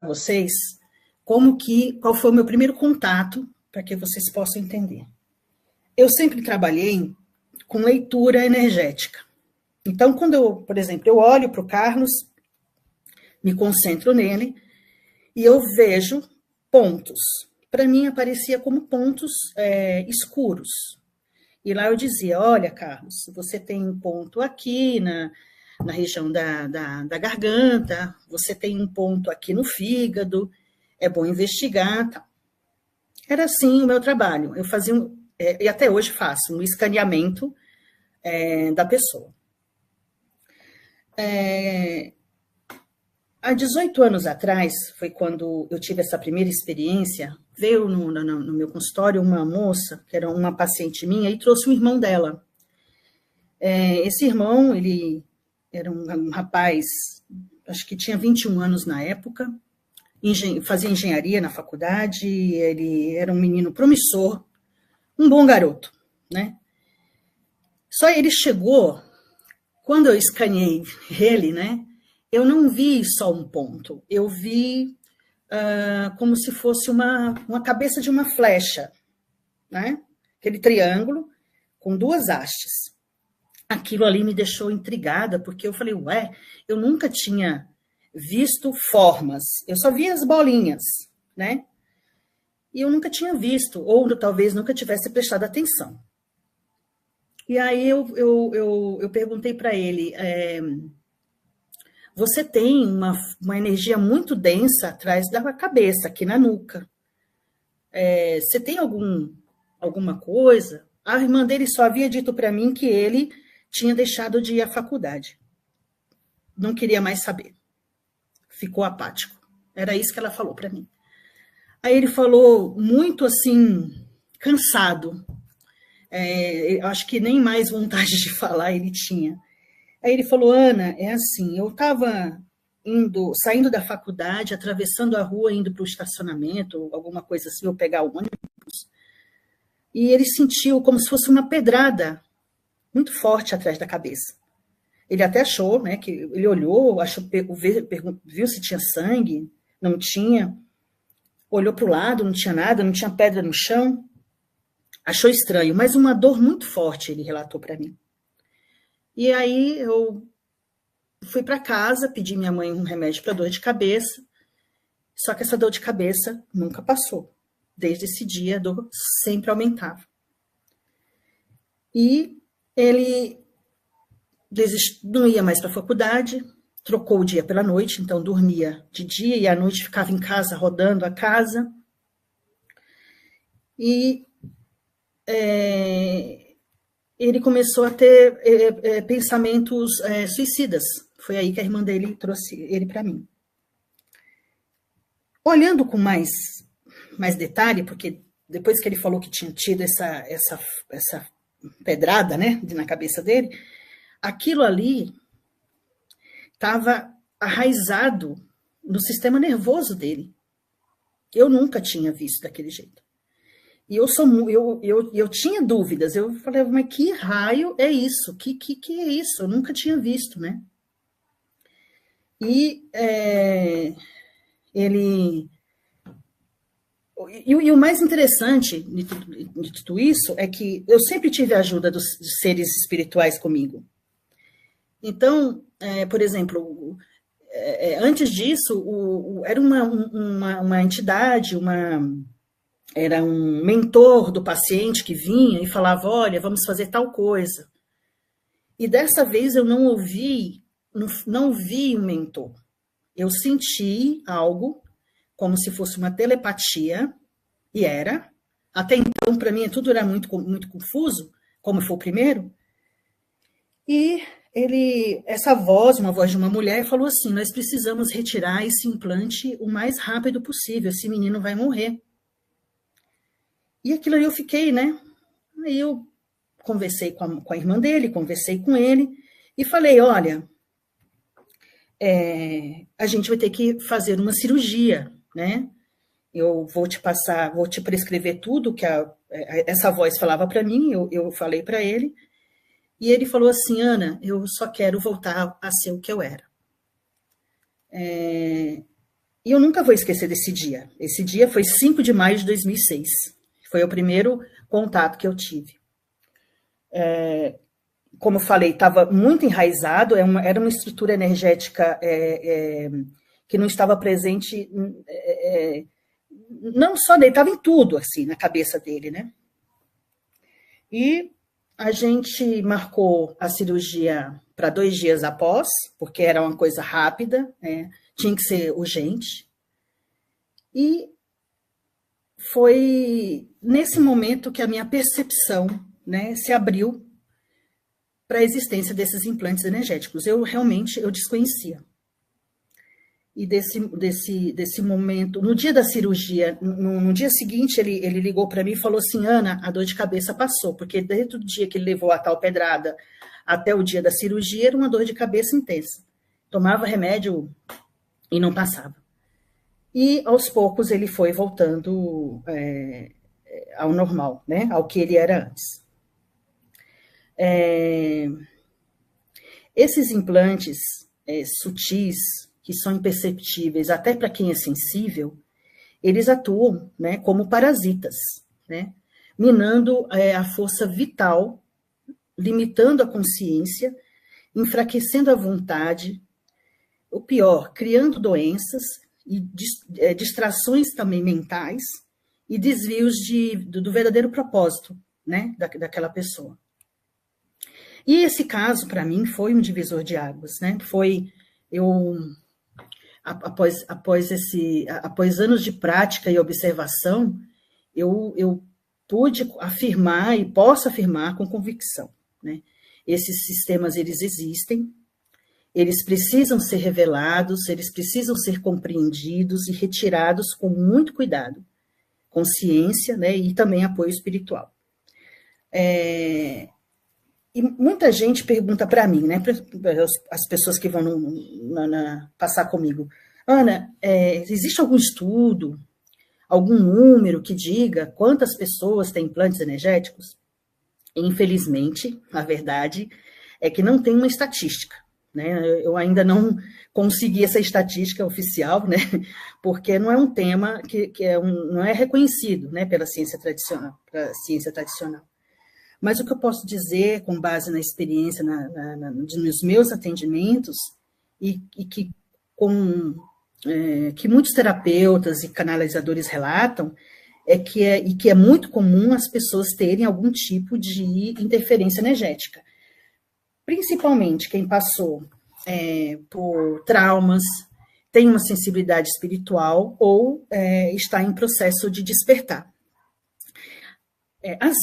vocês qual foi o meu primeiro contato, para que vocês possam entender. Eu sempre trabalhei com leitura energética. Então, quando eu, por exemplo, eu olho para o Carlos, me concentro nele, e eu vejo pontos. Para mim, aparecia como pontos escuros. E lá eu dizia, olha, Carlos, você tem um ponto aqui na região da garganta, você tem um ponto aqui no fígado, é bom investigar. Tá. Era assim o meu trabalho. Eu fazia, e até hoje faço, um escaneamento da pessoa. Há 18 anos atrás, foi quando eu tive essa primeira experiência, veio no meu consultório uma moça, que era uma paciente minha, e trouxe um irmão dela. Esse irmão, ele era um rapaz, acho que tinha 21 anos na época, fazia engenharia na faculdade, ele era um menino promissor, um bom garoto, né? Só ele chegou, quando eu escaneei ele, né? Eu não vi só um ponto, eu vi como se fosse uma cabeça de uma flecha, né? Aquele triângulo com duas hastes. Aquilo ali me deixou intrigada, porque eu falei, ué, eu nunca tinha visto formas, eu só via as bolinhas, né? E eu nunca tinha visto, ou talvez nunca tivesse prestado atenção. E aí eu perguntei para ele, você tem uma energia muito densa atrás da cabeça, aqui na nuca. Você tem alguma coisa? A irmã dele só havia dito para mim que ele tinha deixado de ir à faculdade. Não queria mais saber. Ficou apático. Era isso que ela falou para mim. Aí ele falou muito assim, cansado. Eu acho que nem mais vontade de falar ele tinha. Aí ele falou, Ana, é assim, eu estava saindo da faculdade, atravessando a rua, indo para o estacionamento, alguma coisa assim, eu pegar o ônibus, e ele sentiu como se fosse uma pedrada muito forte atrás da cabeça. Ele até achou, né, que ele olhou, viu se tinha sangue, não tinha, olhou para o lado, não tinha nada, não tinha pedra no chão, achou estranho, mas uma dor muito forte, ele relatou para mim. E aí eu fui para casa, pedi minha mãe um remédio para dor de cabeça, só que essa dor de cabeça nunca passou. Desde esse dia, a dor sempre aumentava. E ele não ia mais para a faculdade, trocou o dia pela noite, então dormia de dia e à noite ficava em casa, rodando a casa. E ele começou a ter pensamentos suicidas. Foi aí que a irmã dele trouxe ele para mim. Olhando com mais detalhe, porque depois que ele falou que tinha tido essa pedrada, né, na cabeça dele, aquilo ali estava arraizado no sistema nervoso dele. Eu nunca tinha visto daquele jeito. E eu tinha dúvidas. Eu falei, mas que raio é isso? Que é isso? Eu nunca tinha visto, né? E o mais interessante de tudo isso é que eu sempre tive a ajuda dos seres espirituais comigo. Então, por exemplo, antes disso, era uma entidade, era um mentor do paciente que vinha e falava, olha, vamos fazer tal coisa. E dessa vez eu não vi um mentor. Eu senti algo como se fosse uma telepatia, e era. Até então, para mim, tudo era muito, muito confuso, como foi o primeiro. E essa voz, uma voz de uma mulher, falou assim, nós precisamos retirar esse implante o mais rápido possível, esse menino vai morrer. E aquilo aí eu fiquei, né? Aí eu conversei com a irmã dele, conversei com ele, e falei, olha, a gente vai ter que fazer uma cirurgia, né? Eu vou te prescrever tudo que essa voz falava para mim, eu falei para ele, e ele falou assim, Ana, eu só quero voltar a ser o que eu era. E eu nunca vou esquecer desse dia. Esse dia foi 5 de maio de 2006. Foi o primeiro contato que eu tive. Como eu falei, estava muito enraizado, era uma estrutura energética que não estava presente, não só dele, estava em tudo, assim, na cabeça dele, né? E a gente marcou a cirurgia para 2 dias após, porque era uma coisa rápida, né? Tinha que ser urgente. E foi nesse momento que a minha percepção, né, se abriu para a existência desses implantes energéticos. Eu realmente desconhecia. E desse momento, no dia da cirurgia, no dia seguinte, ele ligou para mim e falou assim: Ana, a dor de cabeça passou, porque desde o dia que ele levou a tal pedrada até o dia da cirurgia, era uma dor de cabeça intensa. Tomava remédio e não passava. E, aos poucos, ele foi voltando ao normal, né? Ao que ele era antes. Esses implantes sutis, que são imperceptíveis até para quem é sensível, eles atuam, né, como parasitas, né? Minando a força vital, limitando a consciência, enfraquecendo a vontade, o pior, criando doenças e distrações também mentais e desvios do verdadeiro propósito, né, daquela pessoa. E esse caso, para mim, foi um divisor de águas, né? Após anos de prática e observação, eu pude afirmar e posso afirmar com convicção, né? Esses sistemas, eles existem, eles precisam ser revelados, eles precisam ser compreendidos e retirados com muito cuidado, consciência, né, e também apoio espiritual. E muita gente pergunta para mim, né, as pessoas que vão passar comigo: Ana, existe algum estudo, algum número que diga quantas pessoas têm implantes energéticos? Infelizmente, a verdade é que não tem uma estatística, né? Eu ainda não consegui essa estatística oficial, né? Porque não é um tema que não é reconhecido, né, pela ciência tradicional, Mas o que eu posso dizer, com base na experiência nos meus atendimentos, e que muitos terapeutas e canalizadores relatam, que é muito comum as pessoas terem algum tipo de interferência energética. Principalmente quem passou por traumas, tem uma sensibilidade espiritual ou está em processo de despertar. Às